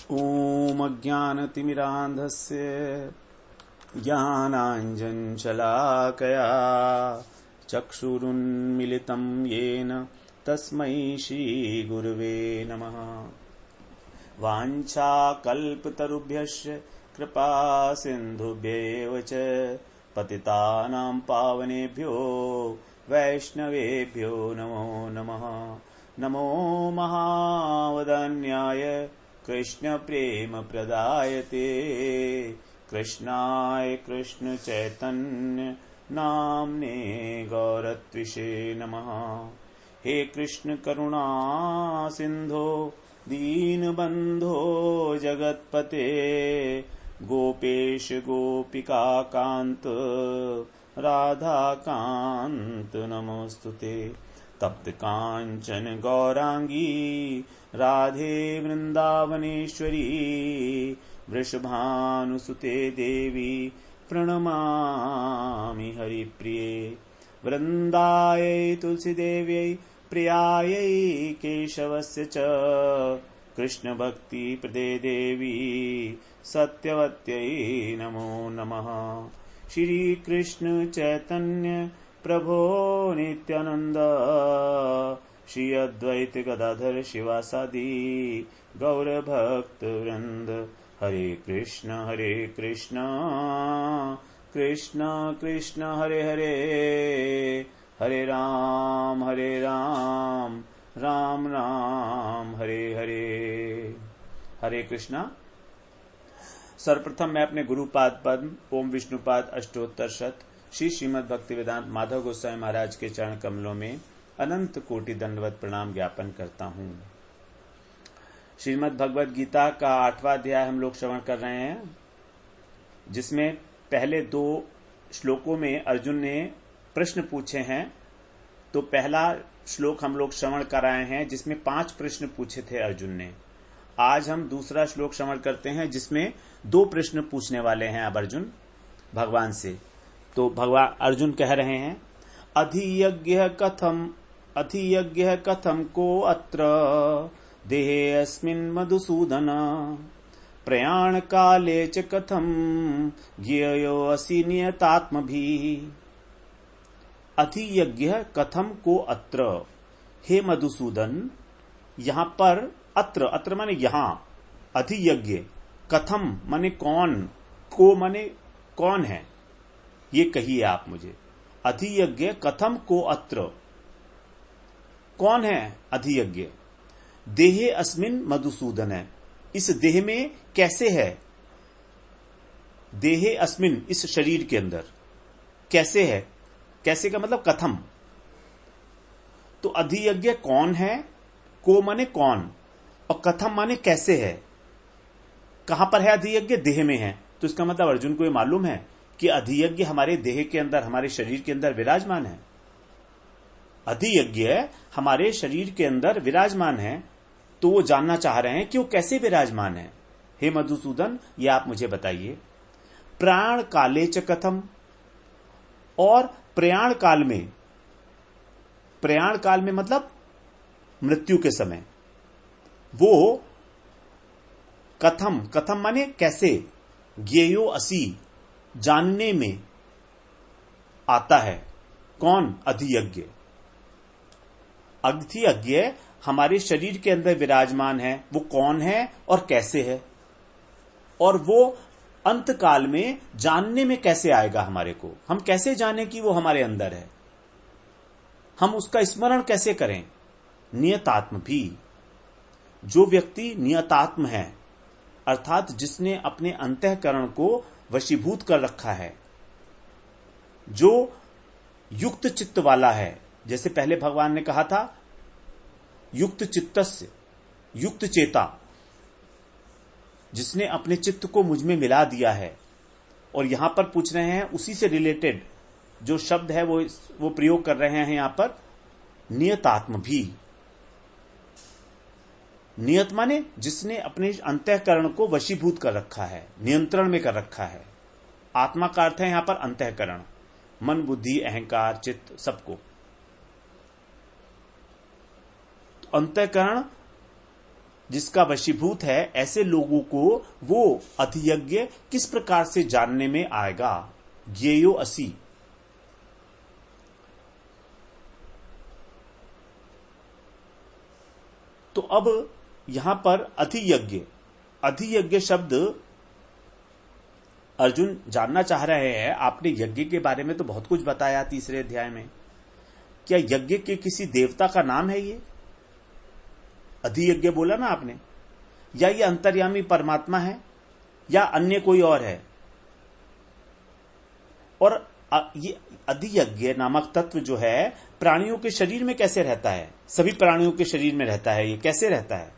ॐ अज्ञानतिमिरान्धस्य ज्ञानाञ्जनशलाकया चक्षुरुन्मिलितं येन तस्मै श्रीगुरुवे नमः। वाञ्छाकल्पतरुभ्यश्च कृपासिन्धुभ्येव च पतितानां पावनेभ्यो वैष्णवेभ्यो नमो नमः। नमो महावदन्याय कृष्णप्रेमप्रदायते कृष्णाय कृष्णचैतन्य नाम्ने गौरत्विषे नमः। हे कृष्ण करुणा सिन्धो दीनबन्धो जगत्पते गोपेश गोपिकाकान्त राधाकान्त नमोस्तुते। तप्त कांचन गौरांगी राधे वृंदावनेश्वरी वृषभानुसुते देवी प्रणमामि हरिप्रिये। वृंदायै तुलसीदेव्यै प्रियायै केशवस्य च कृष्णभक्तिप्रदे देवी सत्यवत्यै नमो नमः। श्रीकृष्ण चैतन्य प्रभो नित्यानंद श्री अद्वैत गदाधर शिवासादि गौर भक्त वृंद। हरे कृष्ण कृष्ण कृष्ण हरे हरे, हरे राम राम राम हरे हरे। हरे कृष्णा। सर्वप्रथम मैं अपने गुरुपाद पद्म ओम विष्णुपाद अष्टोत्तर शत श्री श्रीमद् भक्तिवेदांत माधव गोस्वामी महाराज के चरण कमलों में अनंत कोटि दंडवत प्रणाम ज्ञापन करता हूँ। श्रीमद् भगवद गीता का 8वां अध्याय हम लोग श्रवण कर रहे हैं, जिसमें पहले 2 श्लोकों में अर्जुन ने प्रश्न पूछे हैं। तो पहला श्लोक हम लोग श्रवण कर रहे हैं जिसमें 5 प्रश्न पूछे थे अर्जुन ने। आज हम दूसरा श्लोक श्रवण करते हैं जिसमें 2 प्रश्न पूछने वाले हैं अब अर्जुन भगवान से। तो भगवान अर्जुन कह रहे हैं, अधियज्ञ कथम को अत्र देहे अस्मिन् मधुसूदन प्रयाण काले च कथम ज्ञेयो असि नियतात्मभिः। अधियज्ञ कथम को अत्र, हे मधुसूदन यहाँ पर अत्र माने यहाँ, अधियज्ञ कथम माने कौन, को माने कौन है, ये कहिए आप मुझे। अधियज्ञ कथम को अत्र, कौन है अधियज्ञ। देहे अस्मिन मधुसूदन है, इस देह में कैसे है। देहे अस्मिन इस शरीर के अंदर कैसे है, कैसे का मतलब कथम। तो अधियज्ञ कौन है, को माने कौन, और कथम माने कैसे है। कहां पर है अधियज्ञ, देह में है। तो इसका मतलब अर्जुन को ये मालूम है कि अधियज्ञ हमारे देह के अंदर, हमारे शरीर के अंदर विराजमान है। अधियज्ञ हमारे शरीर के अंदर विराजमान है। तो वो जानना चाह रहे हैं कि वो कैसे विराजमान है। हे मधुसूदन, ये आप मुझे बताइए। प्राण काले च कथम, और प्रयाण काल में, प्रयाण काल में मतलब मृत्यु के समय, वो कथम माने कैसे, ज्ञेयो असि जानने में आता है। कौन, अधियज्ञ। अधियज्ञ हमारे शरीर के अंदर विराजमान है, वो कौन है और कैसे है, और वो अंत काल में जानने में कैसे आएगा हमारे को। हम कैसे जाने कि वो हमारे अंदर है, हम उसका स्मरण कैसे करें। नियतात्म भी, जो व्यक्ति नियतात्म है अर्थात जिसने अपने अंतःकरण को वशीभूत कर रखा है, जो युक्त चित्त वाला है। जैसे पहले भगवान ने कहा था युक्त चित्तस्य, युक्त चेता, जिसने अपने चित्त को मुझ में मिला दिया है। और यहां पर पूछ रहे हैं उसी से रिलेटेड जो शब्द है वो प्रयोग कर रहे हैं यहां पर, नियतात्म भी। नियत माने जिसने अपने अंतःकरण को वशीभूत कर रखा है, नियंत्रण में कर रखा है। आत्मा का अर्थ है यहां पर अंतःकरण, मन बुद्धि अहंकार चित्त सबको। अंतःकरण जिसका वशीभूत है, ऐसे लोगों को वो अधियज्ञ किस प्रकार से जानने में आएगा। ज्ञेयो असि। तो अब यहां पर अधियज्ञ शब्द अर्जुन जानना चाह रहे हैं। आपने यज्ञ के बारे में तो बहुत कुछ बताया तीसरे अध्याय में। क्या यज्ञ के किसी देवता का नाम है ये? अधियज्ञ बोला ना आपने, या ये अंतर्यामी परमात्मा है या अन्य कोई और है? और ये अधियज्ञ नामक तत्व जो है प्राणियों के शरीर में कैसे रहता है? सभी प्राणियों के शरीर में रहता है। ये कैसे रहता है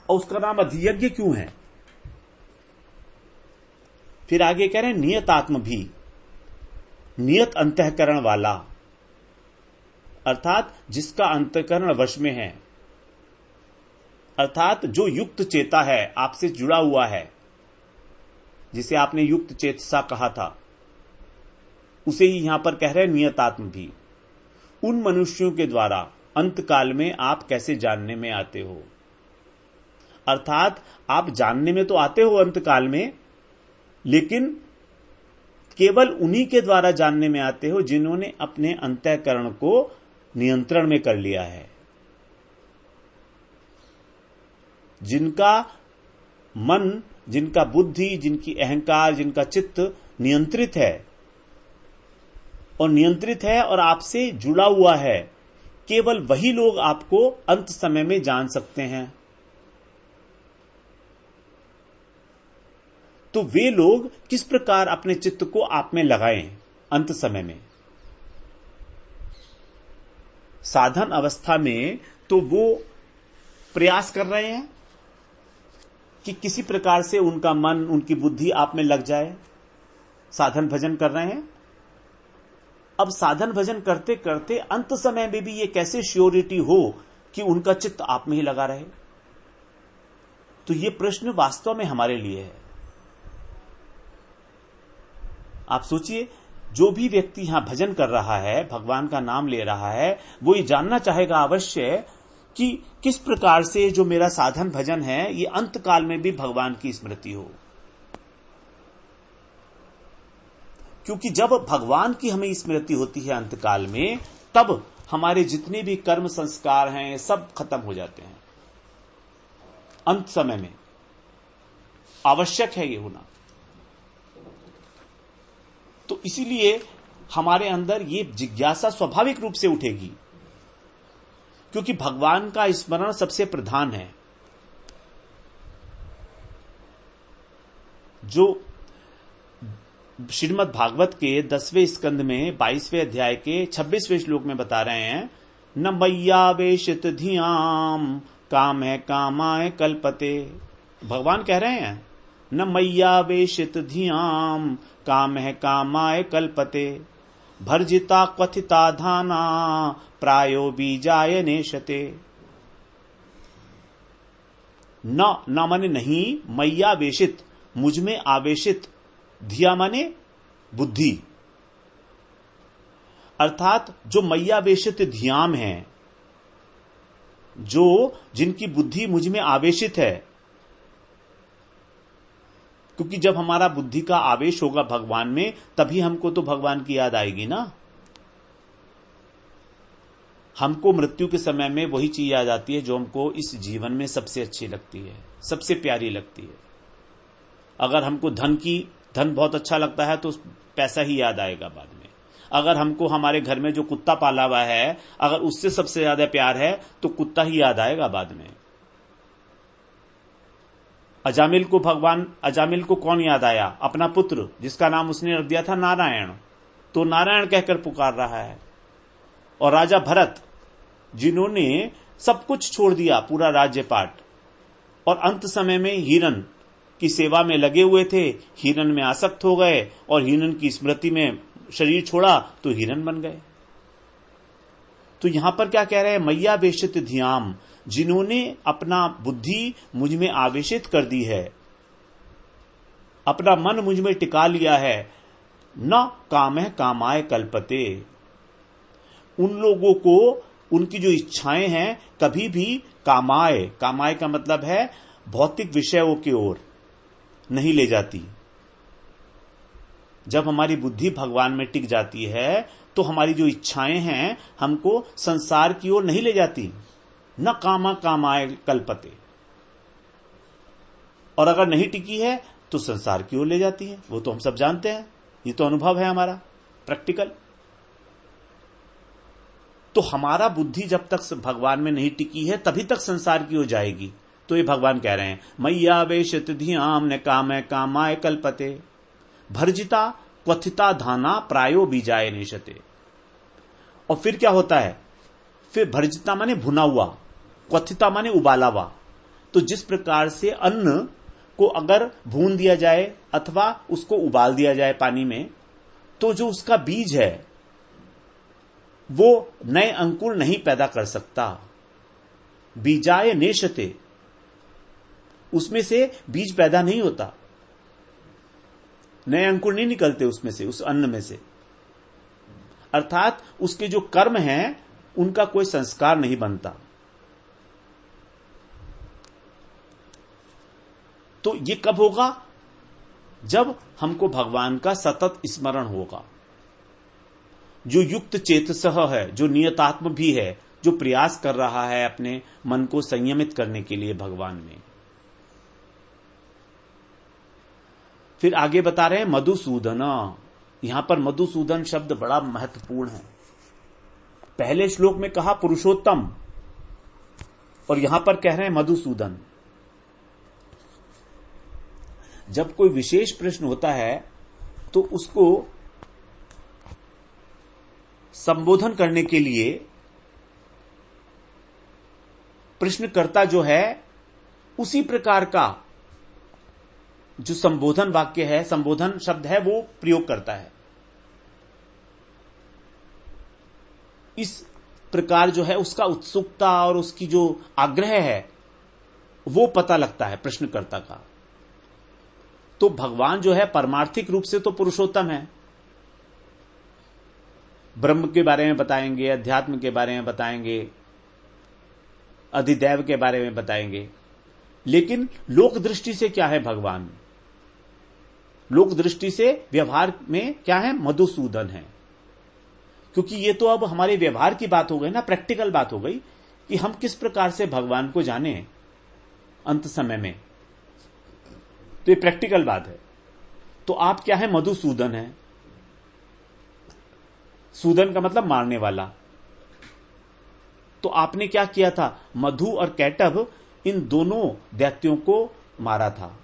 और उसका नाम अधियज्ञ क्यों है? फिर आगे कह रहे हैं नियत आत्म भी, नियत अंतःकरण वाला, अर्थात जिसका अंतःकरण वश में है, अर्थात जो युक्त चेता है, आपसे जुड़ा हुआ है, जिसे आपने युक्त चेतसा कहा था, उसे ही यहां पर कह रहे हैं नियतात्म भी। उन मनुष्यों के द्वारा अंतकाल में आप कैसे जानने में आते हो? अर्थात आप जानने में तो आते हो अंतकाल में, लेकिन केवल उन्हीं के द्वारा जानने में आते हो जिन्होंने अपने अंतःकरण को नियंत्रण में कर लिया है, जिनका मन, जिनका बुद्धि, जिनकी अहंकार, जिनका चित्त नियंत्रित है और आपसे जुड़ा हुआ है। केवल वही लोग आपको अंत समय में जान सकते हैं। तो वे लोग किस प्रकार अपने चित्त को आप में लगाएं अंत समय में? साधन अवस्था में तो वो प्रयास कर रहे हैं कि किसी प्रकार से उनका मन, उनकी बुद्धि आप में लग जाए, साधन भजन कर रहे हैं। अब साधन भजन करते करते अंत समय में भी ये कैसे श्योरिटी हो कि उनका चित्त आप में ही लगा रहे? तो ये प्रश्न वास्तव में हमारे लिए है। आप सोचिए, जो भी व्यक्ति यहां भजन कर रहा है, भगवान का नाम ले रहा है, वो ये जानना चाहेगा अवश्य कि किस प्रकार से जो मेरा साधन भजन है, ये अंतकाल में भी भगवान की स्मृति हो। क्योंकि जब भगवान की हमें स्मृति होती है अंतकाल में, तब हमारे जितने भी कर्म संस्कार हैं सब खत्म हो जाते हैं। अंत समय में आवश्यक है ये होना। तो इसीलिए हमारे अंदर ये जिज्ञासा स्वाभाविक रूप से उठेगी, क्योंकि भगवान का स्मरण सबसे प्रधान है। जो श्रीमद् भागवत के 10वें स्कंद में 22वें अध्याय के 26वें श्लोक में बता रहे हैं, न मय्यावेशित धियाम काम है कामाय कल्पते। भगवान कह रहे हैं न मय्यावेशित धियाम काम है कामाय कल्पते, भर्जिता क्वथिता धाना प्रायो बीजाय नेशते। न माने नहीं, मय्यावेशित, मुझ में आवेशित, धिया माने बुद्धि, अर्थात जो मय्यावेशित धियाम है, जो जिनकी बुद्धि मुझ में आवेशित है। क्योंकि जब हमारा बुद्धि का आवेश होगा भगवान में, तभी हमको तो भगवान की याद आएगी ना। हमको मृत्यु के समय में वही चीज याद आती है जो हमको इस जीवन में सबसे अच्छी लगती है, सबसे प्यारी लगती है। अगर हमको धन बहुत अच्छा लगता है तो पैसा ही याद आएगा बाद में। अगर हमको हमारे घर में जो कुत्ता पाला हुआ है, अगर उससे सबसे ज्यादा प्यार है तो कुत्ता ही याद आएगा बाद में। अजामिल को कौन याद आया? अपना पुत्र, जिसका नाम उसने रख दिया था नारायण, तो नारायण कहकर पुकार रहा है। और राजा भरत, जिन्होंने सब कुछ छोड़ दिया, पूरा राज्यपाट, और अंत समय में हिरण की सेवा में लगे हुए थे, हिरण में आसक्त हो गए और हिरण की स्मृति में शरीर छोड़ा तो हिरण बन गए। तो यहां पर क्या कह रहे हैं? मय्यावेशित धियाम, जिन्होंने अपना बुद्धि मुझ में आवेशित कर दी है, अपना मन मुझ में टिका लिया है, न काम है कामाय कल्पते। उन लोगों को उनकी जो इच्छाएं हैं कभी भी कामाय, कामाय का मतलब है भौतिक विषयों की ओर नहीं ले जाती। जब हमारी बुद्धि भगवान में टिक जाती है तो हमारी जो इच्छाएं हैं हमको संसार की ओर नहीं ले जाती। न कामा कामाय कल्पते। और अगर नहीं टिकी है तो संसार की ओर ले जाती है। वो तो हम सब जानते हैं, ये तो अनुभव है हमारा प्रैक्टिकल। तो हमारा बुद्धि जब तक भगवान में नहीं टिकी है तभी तक संसार की ओर जाएगी। तो ये भगवान कह रहे हैं मैया वेशित धियाम ने कामय कामाय कल्पते भर्जिता क्वथिता धाना प्रायो बीजाय निशते। और फिर क्या होता है, फिर भर्जिता माने भुना हुआ, क्वथिता माने उबाला हुआ। तो जिस प्रकार से अन्न को अगर भून दिया जाए अथवा उसको उबाल दिया जाए पानी में, तो जो उसका बीज है वो नए अंकुर नहीं पैदा कर सकता। बीजाय नेशते, उसमें से बीज पैदा नहीं होता, नए अंकुर नहीं निकलते उसमें से, उस अन्न में से। अर्थात उसके जो कर्म हैं उनका कोई संस्कार नहीं बनता। तो ये कब होगा, जब हमको भगवान का सतत स्मरण होगा। जो युक्त चेतसः है, जो नियतात्म भी है, जो प्रयास कर रहा है अपने मन को संयमित करने के लिए भगवान में। फिर आगे बता रहे हैं मधुसूदन। यहां पर मधुसूदन शब्द बड़ा महत्वपूर्ण है। पहले श्लोक में कहा पुरुषोत्तम और यहां पर कह रहे हैं मधुसूदन। जब कोई विशेष प्रश्न होता है तो उसको संबोधन करने के लिए प्रश्नकर्ता जो है उसी प्रकार का जो संबोधन वाक्य है, संबोधन शब्द है, वो प्रयोग करता है। इस प्रकार जो है उसका उत्सुकता और उसकी जो आग्रह है वो पता लगता है प्रश्नकर्ता का। तो भगवान जो है परमार्थिक रूप से तो पुरुषोत्तम है, ब्रह्म के बारे में बताएंगे, अध्यात्म के बारे में बताएंगे, अधिदैव के बारे में बताएंगे। लेकिन लोक दृष्टि से क्या है भगवान, लोक दृष्टि से व्यवहार में क्या है, मधुसूदन है। क्योंकि ये तो अब हमारे व्यवहार की बात हो गई ना, प्रैक्टिकल बात हो गई कि हम किस प्रकार से भगवान को जाने अंत समय में। तो ये प्रैक्टिकल बात है। तो आप क्या है, मधुसूदन है। सूदन का मतलब मारने वाला। तो आपने क्या किया था, मधु और कैटभ इन दोनों दैत्यों को मारा था।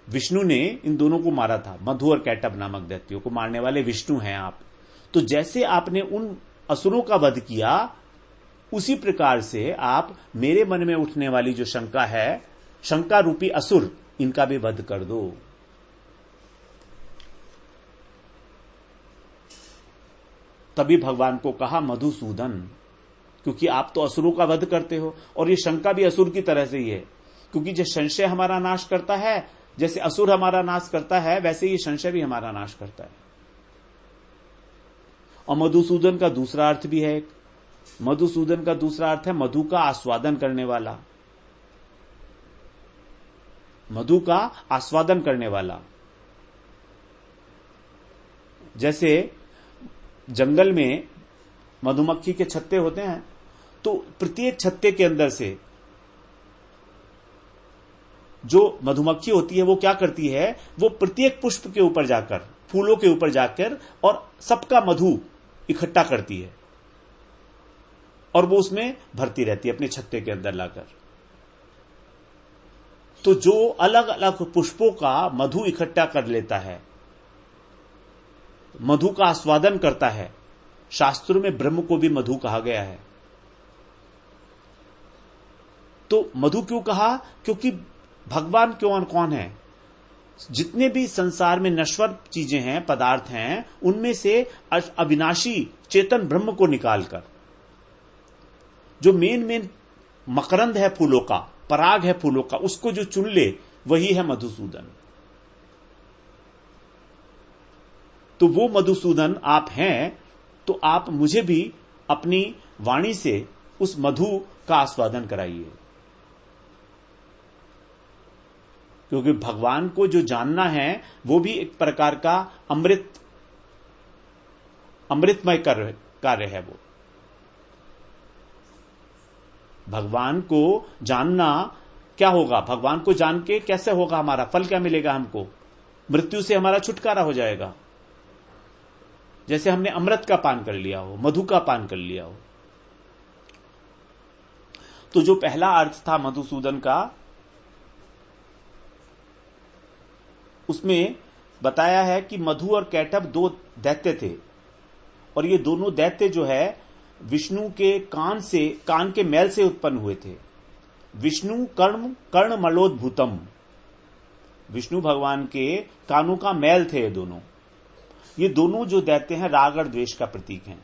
विष्णु ने इन दोनों को मारा था, मधु और कैटभ नामक दैत्यों को मारने वाले विष्णु हैं आप। तो जैसे आपने उन असुरों का वध किया, उसी प्रकार से आप मेरे मन में उठने वाली जो शंका है, शंका रूपी असुर, इनका भी वध कर दो। तभी भगवान को कहा मधुसूदन, क्योंकि आप तो असुरों का वध करते हो। और ये शंका भी असुर की तरह से ही है, क्योंकि जो संशय हमारा नाश करता है, जैसे असुर हमारा नाश करता है, वैसे ये संशय भी हमारा नाश करता है। और मधुसूदन का दूसरा अर्थ भी है, मधुसूदन का दूसरा अर्थ है मधु का आस्वादन करने वाला, मधु का आस्वादन करने वाला। जैसे जंगल में मधुमक्खी के छत्ते होते हैं, तो प्रत्येक छत्ते के अंदर से जो मधुमक्खी होती है वो क्या करती है, वो प्रत्येक पुष्प के ऊपर जाकर, फूलों के ऊपर जाकर और सबका मधु इकट्ठा करती है और वो उसमें भरती रहती है अपने छत्ते के अंदर लाकर। तो जो अलग अलग पुष्पों का मधु इकट्ठा कर लेता है, मधु का आस्वादन करता है, शास्त्रों में ब्रह्म को भी मधु कहा गया है। तो मधु क्यों कहा, क्योंकि भगवान क्यों कौन है, जितने भी संसार में नश्वर चीजें हैं, पदार्थ हैं, उनमें से अविनाशी चेतन ब्रह्म को निकालकर जो मेन मकरंद है फूलों का, पराग है फूलों का, उसको जो चुन ले वही है मधुसूदन। तो वो मधुसूदन आप हैं तो आप मुझे भी अपनी वाणी से उस मधु का आस्वादन कराइए, क्योंकि भगवान को जो जानना है वो भी एक प्रकार का अमृतमय कार्य है। वो भगवान को जानना क्या होगा, भगवान को जान के कैसे होगा, हमारा फल क्या मिलेगा, हमको मृत्यु से हमारा छुटकारा हो जाएगा। जैसे हमने अमृत का पान कर लिया हो, मधु का पान कर लिया हो। तो जो पहला अर्थ था मधुसूदन का, उसमें बताया है कि मधु और कैटभ दो दैत्य थे, और ये दोनों दैत्य जो है विष्णु के कान के मैल से उत्पन्न हुए थे। विष्णु कर्ण मलोद्भूतम, विष्णु भगवान के कानों का मैल थे ये दोनों जो दैत्य हैं राग और द्वेष का प्रतीक हैं।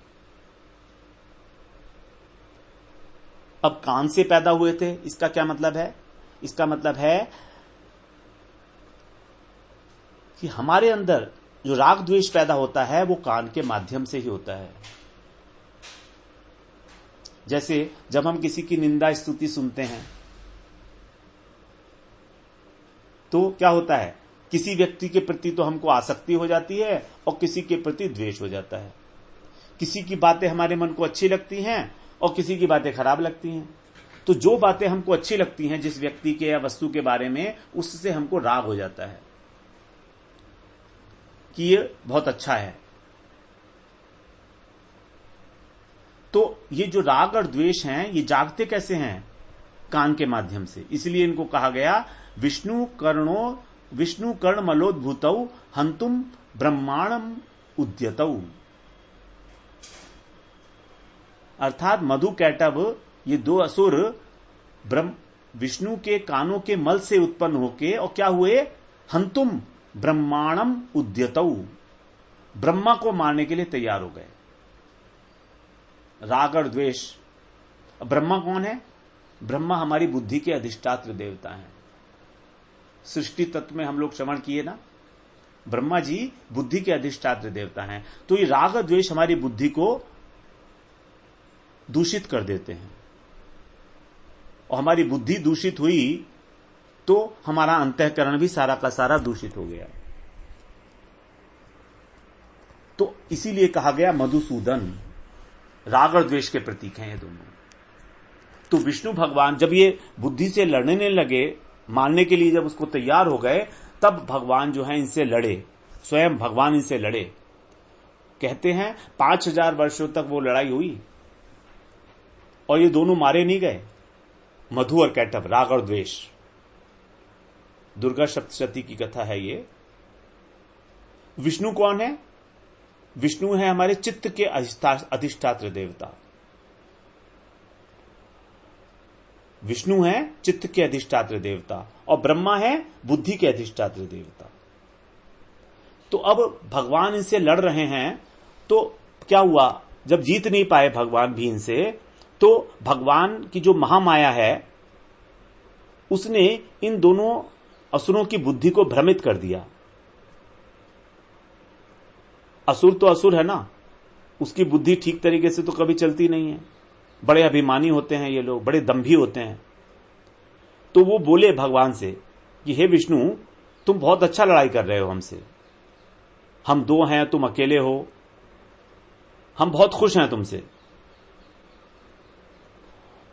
अब कान से पैदा हुए थे, इसका क्या मतलब है? इसका मतलब है कि हमारे अंदर जो राग द्वेष पैदा होता है वो कान के माध्यम से ही होता है। जैसे जब हम किसी की निंदा स्तुति सुनते हैं तो क्या होता है, किसी व्यक्ति के प्रति तो हमको आसक्ति हो जाती है और किसी के प्रति द्वेष हो जाता है। किसी की बातें हमारे मन को अच्छी लगती हैं और किसी की बातें खराब लगती हैं। तो जो बातें हमको अच्छी लगती हैं जिस व्यक्ति के या वस्तु के बारे में, उससे हमको राग हो जाता है कि ये बहुत अच्छा है। तो ये जो राग और द्वेष हैं ये जागते कैसे हैं? कान के माध्यम से। इसलिए इनको कहा गया विष्णु कर्ण मलोद्भूतौ हंतुम ब्रह्मांडम उद्यतौ। अर्थात मधु कैटभ ये दो असुर विष्णु के कानों के मल से उत्पन्न होके और क्या हुए? हंतुम ब्रह्मांडम उद्यतौ, ब्रह्मा को मारने के लिए तैयार हो गए। राग और द्वेष। ब्रह्मा कौन है? ब्रह्मा हमारी बुद्धि के अधिष्ठात्र देवता हैं। सृष्टि तत्व में हम लोग श्रवण किए ना, ब्रह्मा जी बुद्धि के अधिष्ठात्र देवता हैं। तो ये राग और द्वेष हमारी बुद्धि को दूषित कर देते हैं, और हमारी बुद्धि दूषित हुई तो हमारा अंतःकरण भी सारा का सारा दूषित हो गया। तो इसीलिए कहा गया मधुसूदन, राग और द्वेष के प्रतीक हैं ये दोनों। तो विष्णु भगवान जब ये बुद्धि से लड़ने लगे, मारने के लिए जब उसको तैयार हो गए, तब भगवान जो है इनसे लड़े, स्वयं भगवान इनसे लड़े। कहते हैं 5000 वर्षों तक वो लड़ाई हुई और ये दोनों मारे नहीं गए, मधु और कैटभ, राग और द्वेष। दुर्गा सप्तशती की कथा है ये। विष्णु कौन है? विष्णु है हमारे चित्त के अधिष्ठात्र देवता। विष्णु है चित्त के अधिष्ठात्र देवता और ब्रह्मा है बुद्धि के अधिष्ठात्र देवता। तो अब भगवान इनसे लड़ रहे हैं, तो क्या हुआ? जब जीत नहीं पाए भगवान भी इनसे, तो भगवान की जो महामाया है उसने इन दोनों असुरों की बुद्धि को भ्रमित कर दिया। असुर तो असुर है ना, उसकी बुद्धि ठीक तरीके से तो कभी चलती नहीं है। बड़े अभिमानी होते हैं ये लोग, बड़े दंभी होते हैं। तो वो बोले भगवान से कि हे विष्णु, तुम बहुत अच्छा लड़ाई कर रहे हो हमसे, हम दो हैं, तुम अकेले हो, हम बहुत खुश हैं तुमसे,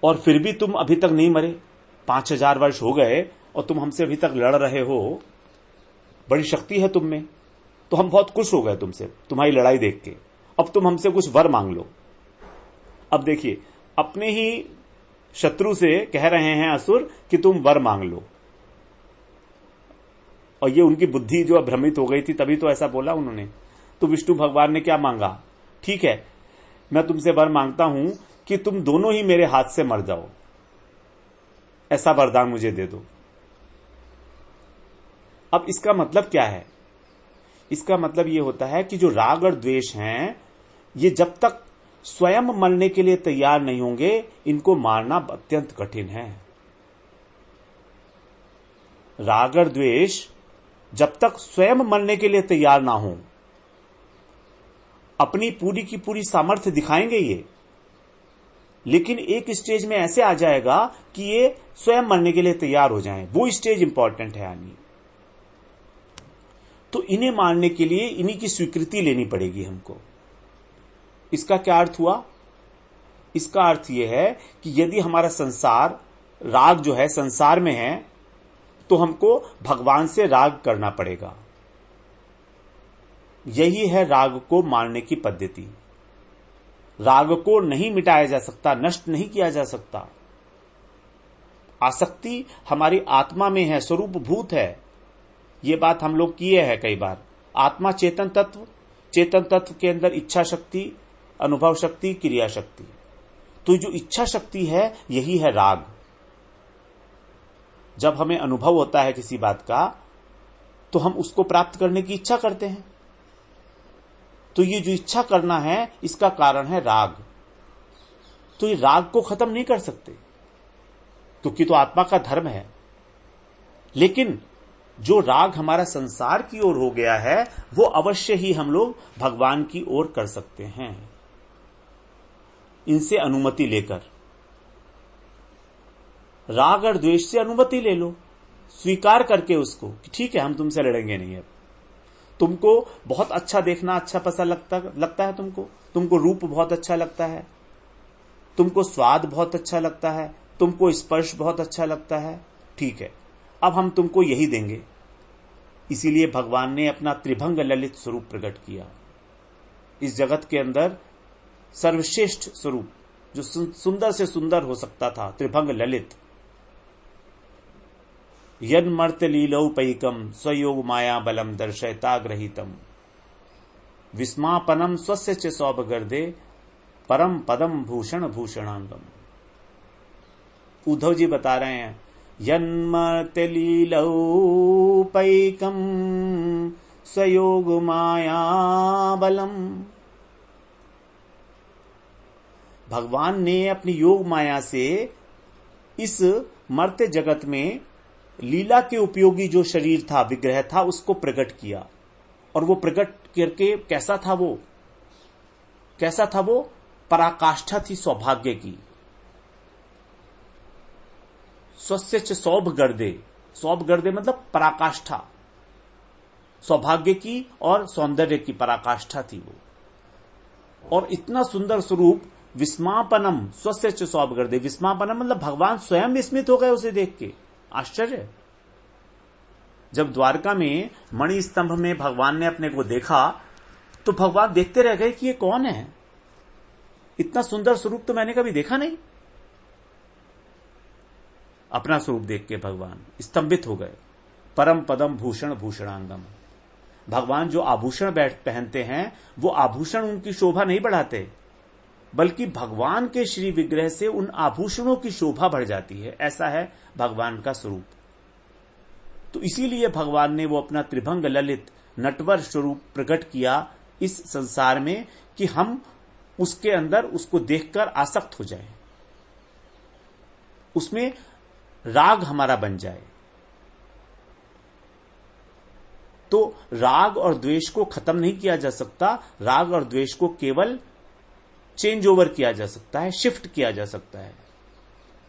और फिर भी तुम अभी तक नहीं मरे। 5000 वर्ष हो गए और तुम हमसे अभी तक लड़ रहे हो, बड़ी शक्ति है तुम में, तो हम बहुत खुश हो गए तुमसे, तुम्हारी लड़ाई देख के। अब तुम हमसे कुछ वर मांग लो। अब देखिए, अपने ही शत्रु से कह रहे हैं असुर कि तुम वर मांग लो, और ये उनकी बुद्धि जो भ्रमित हो गई थी तभी तो ऐसा बोला उन्होंने। तो विष्णु भगवान ने क्या मांगा? ठीक है, मैं तुमसे वर मांगता हूं कि तुम दोनों ही मेरे हाथ से मर जाओ, ऐसा वरदान मुझे दे दो। अब इसका मतलब क्या है? इसका मतलब यह होता है कि जो राग और द्वेष हैं, ये जब तक स्वयं मरने के लिए तैयार नहीं होंगे, इनको मारना अत्यंत कठिन है। राग और द्वेष जब तक स्वयं मरने के लिए तैयार ना हो, अपनी पूरी की पूरी सामर्थ्य दिखाएंगे ये, लेकिन एक स्टेज में ऐसे आ जाएगा कि ये स्वयं मरने के लिए तैयार हो जाएं। वो स्टेज इंपॉर्टेंट है आनी। तो इन्हें मारने के लिए इन्हीं की स्वीकृति लेनी पड़ेगी हमको। इसका क्या अर्थ हुआ? इसका अर्थ यह है कि यदि हमारा संसार, राग जो है संसार में है, तो हमको भगवान से राग करना पड़ेगा। यही है राग को मारने की पद्धति। राग को नहीं मिटाया जा सकता, नष्ट नहीं किया जा सकता। आसक्ति हमारी आत्मा में है, स्वरूप भूत है। ये बात हम लोग किए हैं कई बार। आत्मा चेतन तत्व, चेतन तत्व के अंदर इच्छा शक्ति, अनुभव शक्ति, क्रिया शक्ति। तो जो इच्छा शक्ति है यही है राग। जब हमें अनुभव होता है किसी बात का, तो हम उसको प्राप्त करने की इच्छा करते हैं। तो ये जो इच्छा करना है, इसका कारण है राग। तो ये राग को खत्म नहीं कर सकते, क्योंकि तो आत्मा का धर्म है। लेकिन जो राग हमारा संसार की ओर हो गया है, वो अवश्य ही हम लोग भगवान की ओर कर सकते हैं, इनसे अनुमति लेकर। राग और द्वेष से अनुमति ले लो, स्वीकार करके उसको कि ठीक है, हम तुमसे लड़ेंगे नहीं। अब तुमको बहुत अच्छा देखना अच्छा पसंद लगता है, तुमको रूप बहुत अच्छा लगता है, तुमको स्वाद बहुत अच्छा लगता है, तुमको स्पर्श बहुत अच्छा लगता है। ठीक है, अब हम तुमको यही देंगे। इसीलिए भगवान ने अपना त्रिभंग ललित स्वरूप प्रकट किया। इस जगत के अंदर सर्वश्रेष्ठ स्वरूप, जो सुंदर से सुंदर हो सकता था, त्रिभंग ललित। यन्मर्त लीलौपैकम स्वयोग माया बलम दर्शयताग्रहीतम विस्मापनम स्वस्य च सौभगर्दे परम पदम भूषण भूषणांगम। उद्धव जी बता रहे हैं, यन्मर्त लीलौपैकम स्वयोग माया बलम। भगवान ने अपनी योग माया से इस मर्त्य जगत में लीला के उपयोगी जो शरीर था, विग्रह था, उसको प्रकट किया। और वो प्रकट करके कैसा था वो? पराकाष्ठा थी सौभाग्य की। स्वस्य च सौभगर्दे, सौभगर्दे मतलब पराकाष्ठा, सौभाग्य की और सौंदर्य की पराकाष्ठा थी वो। और इतना सुंदर स्वरूप, विस्मापनम स्वस्य च सौभगर्दे। विस्मापनम मतलब भगवान स्वयं विस्मित हो गए उसे देख के। आश्चर्य। जब द्वारका में मणि स्तंभ में भगवान ने अपने को देखा, तो भगवान देखते रह गए कि ये कौन है? इतना सुंदर स्वरूप तो मैंने कभी देखा नहीं। अपना स्वरूप देख के भगवान स्तंभित हो गए। परम पदम भूषण भूषणांगम। भगवान जो आभूषण पहनते हैं, वो आभूषण उनकी शोभा नहीं बढ़ाते, बल्कि भगवान के श्री विग्रह से उन आभूषणों की शोभा बढ़ जाती है। ऐसा है भगवान का स्वरूप। तो इसीलिए भगवान ने वो अपना त्रिभंग ललित नटवर स्वरूप प्रकट किया इस संसार में, कि हम उसके अंदर उसको देखकर आसक्त हो जाएं, उसमें राग हमारा बन जाए। तो राग और द्वेष को खत्म नहीं किया जा सकता। राग और द्वेष को केवल चेंज ओवर किया जा सकता है, शिफ्ट किया जा सकता है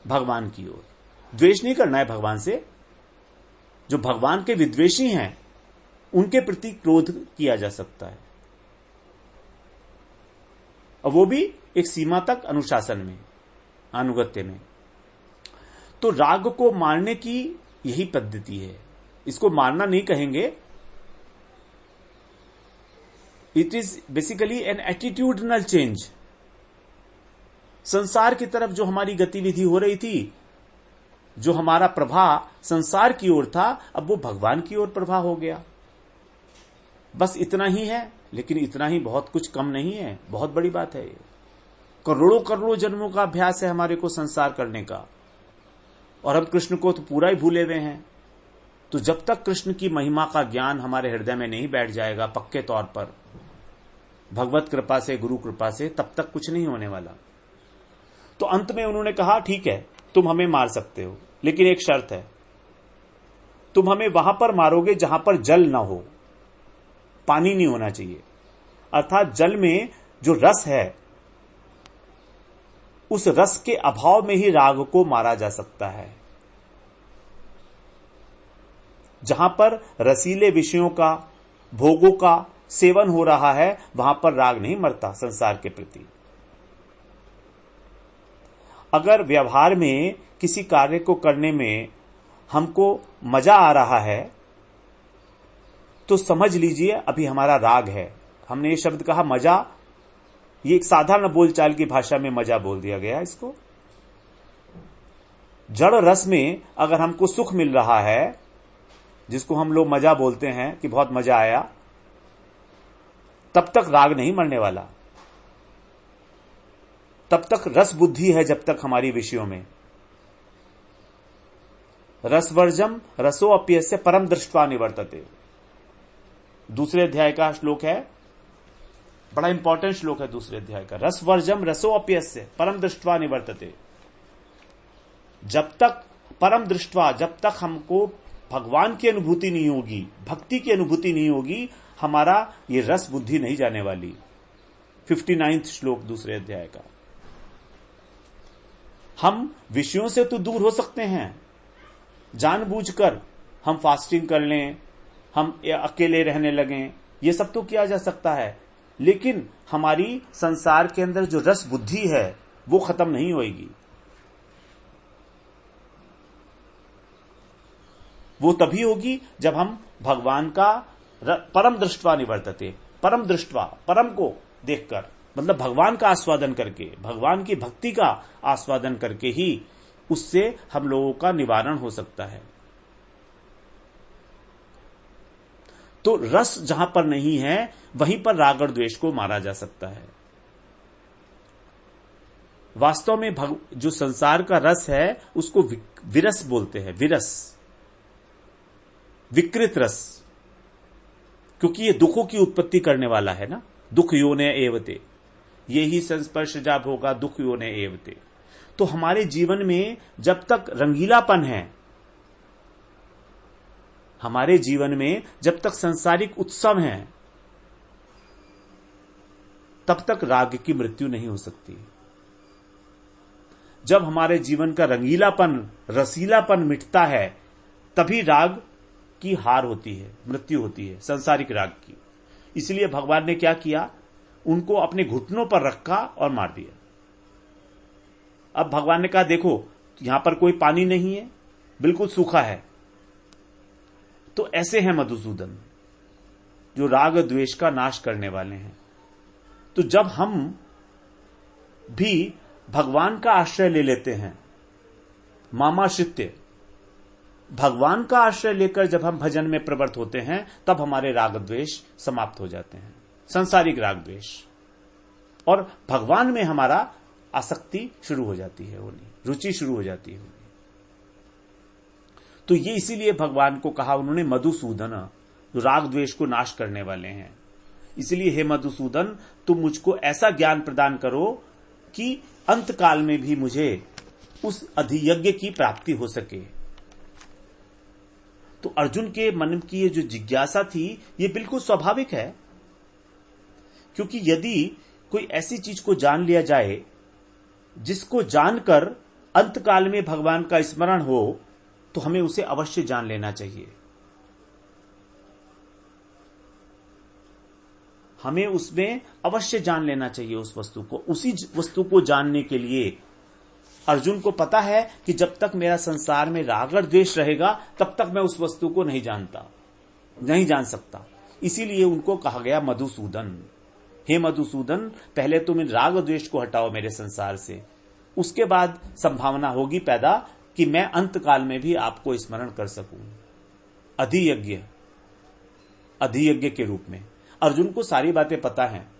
भगवान की ओर। द्वेष नहीं करना है भगवान से। जो भगवान के विद्वेषी हैं, उनके प्रति क्रोध किया जा सकता है, और वो भी एक सीमा तक, अनुशासन में, अनुगत्य में। तो राग को मारने की यही पद्धति है। इसको मारना नहीं कहेंगे, it is basically an attitudinal change. संसार की तरफ जो हमारी गतिविधि हो रही थी, जो हमारा प्रवाह संसार की ओर था, अब वो भगवान की ओर प्रवाह हो गया। बस इतना ही है, लेकिन इतना ही बहुत कुछ कम नहीं है, बहुत बड़ी बात है ये। करोड़ों करोड़ों जन्मों का अभ्यास है हमारे को संसार करने का, और हम कृष्ण को तो पूरा ही भूले हुए हैं। तो जब तक कृष्ण की महिमा का ज्ञान हमारे हृदय में नहीं बैठ जाएगा पक्के तौर पर, भगवत कृपा से, गुरु कृपा से, तब तक कुछ नहीं होने वाला। तो अंत में उन्होंने कहा, ठीक है, तुम हमें मार सकते हो, लेकिन एक शर्त है, तुम हमें वहां पर मारोगे जहां पर जल ना हो, पानी नहीं होना चाहिए। अर्थात जल में जो रस है, उस रस के अभाव में ही राग को मारा जा सकता है। जहां पर रसीले विषयों का, भोगों का सेवन हो रहा है, वहां पर राग नहीं मरता संसार के प्रति। अगर व्यवहार में किसी कार्य को करने में हमको मजा आ रहा है, तो समझ लीजिए अभी हमारा राग है। हमने ये शब्द कहा मजा, ये एक साधारण बोलचाल की भाषा में मजा बोल दिया गया इसको। जड़ रस में अगर हमको सुख मिल रहा है, जिसको हम लोग मजा बोलते हैं कि बहुत मजा आया, तब तक राग नहीं मरने वाला। तब तक रस बुद्धि है जब तक हमारी विषयों में। रसवर्जम रसो अप्यस्य परम दृष्ट्वा निवर्तते, दूसरे अध्याय का श्लोक है, बड़ा इंपॉर्टेंट श्लोक है दूसरे अध्याय का। रसवर्जम रसो अप्यस्य परम दृष्ट्वा निवर्तते। जब तक परम दृष्ट्वा, जब तक हमको भगवान की अनुभूति नहीं होगी, भक्ति की अनुभूति नहीं होगी, हमारा ये रस बुद्धि नहीं जाने वाली। 59 श्लोक दूसरे अध्याय का। हम विषयों से तो दूर हो सकते हैं, जानबूझकर हम फास्टिंग कर लें, हम अकेले रहने लगें, ये सब तो किया जा सकता है, लेकिन हमारी संसार के अंदर जो रस बुद्धि है वो खत्म नहीं होगी। वो तभी होगी जब हम भगवान का परम दृष्ट्वा निवर्तते, परम दृष्ट्वा, परम को देखकर, मतलब भगवान का आस्वादन करके, भगवान की भक्ति का आस्वादन करके ही उससे हम लोगों का निवारण हो सकता है। तो रस जहां पर नहीं है, वहीं पर राग और द्वेष को मारा जा सकता है। वास्तव में जो संसार का रस है उसको विरस बोलते हैं, विरस, विकृत रस, क्योंकि ये दुखों की उत्पत्ति करने वाला है ना। दुख योने एवते, ये ही संस्पर्शजा भोगा दुख योने एवते। तो हमारे जीवन में जब तक रंगीलापन है, हमारे जीवन में जब तक सांसारिक उत्सव है, तब तक राग की मृत्यु नहीं हो सकती। जब हमारे जीवन का रंगीलापन, रसीलापन मिटता है, तभी राग की हार होती है, मृत्यु होती है, सांसारिक राग की। इसलिए भगवान ने क्या किया, उनको अपने घुटनों पर रखा और मार दिया। अब भगवान ने कहा देखो यहां पर कोई पानी नहीं है, बिल्कुल सूखा है। तो ऐसे हैं मधुसूदन, जो राग द्वेष का नाश करने वाले हैं। तो जब हम भी भगवान का आश्रय ले लेते हैं, मामाश्रित्य, भगवान का आश्रय लेकर जब हम भजन में प्रवृत्त होते हैं, तब हमारे राग द्वेष समाप्त हो जाते हैं, सांसारिक राग द्वेष, और भगवान में हमारा आसक्ति शुरू हो जाती है, रुचि शुरू हो जाती है। तो ये इसीलिए भगवान को कहा उन्होंने मधुसूदन, जो राग द्वेष को नाश करने वाले हैं। इसलिए हे मधुसूदन, तुम मुझको ऐसा ज्ञान प्रदान करो कि अंत काल में भी मुझे उस अधियज्ञ की प्राप्ति हो सके। तो अर्जुन के मन की ये जो जिज्ञासा थी, ये बिल्कुल स्वाभाविक है, क्योंकि यदि कोई ऐसी चीज को जान लिया जाए जिसको जानकर अंतकाल में भगवान का स्मरण हो, तो हमें उसे अवश्य जान लेना चाहिए। हमें उसमें अवश्य जान लेना चाहिए उस वस्तु को। उसी वस्तु को जानने के लिए अर्जुन को पता है कि जब तक मेरा संसार में राग और द्वेष रहेगा, तब तक मैं उस वस्तु को नहीं जान सकता। इसीलिए उनको कहा गया मधुसूदन। हे मधुसूदन, पहले तुम इन राग और द्वेष को हटाओ मेरे संसार से, उसके बाद संभावना होगी पैदा कि मैं अंतकाल में भी आपको स्मरण कर सकूं। अधियज्ञ के रूप में अर्जुन को सारी बातें पता हैं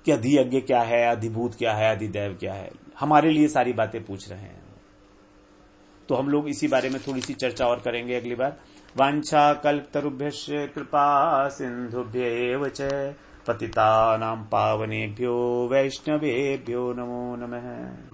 कि अधियज्ञ क्या है, अधिभूत क्या है, अधिदैव क्या है। हमारे लिए सारी बातें पूछ रहे हैं। तो हम लोग इसी बारे में थोड़ी सी चर्चा और करेंगे अगली बार। वांछा कल्पतरुभ्यश्च कृपा सिंधुभ्येव च पतितानां पावनेभ्यो वैष्णवेभ्यो नमो नमः।